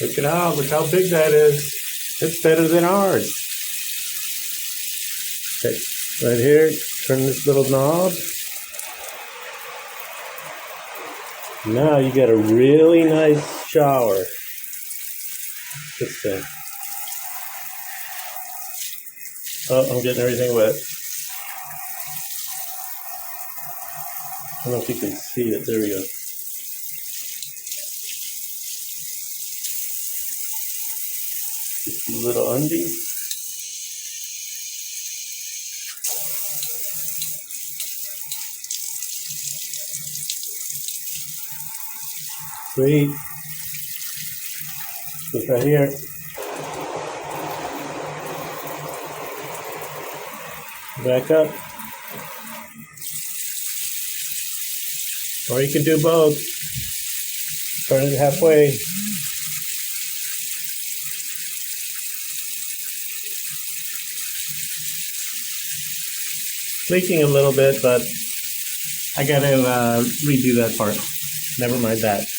Look it out, look how big that is. It's better than ours. Okay, right here, turn this little knob. Now you get a really nice shower. This thing. Oh, I'm getting everything wet. I don't know if you can see it. There we go. Just a little undie. Sweet. Goes right here. Back up. Or you can do both. Turn it halfway. Leaking a little bit, but I gotta redo that part. Never mind that.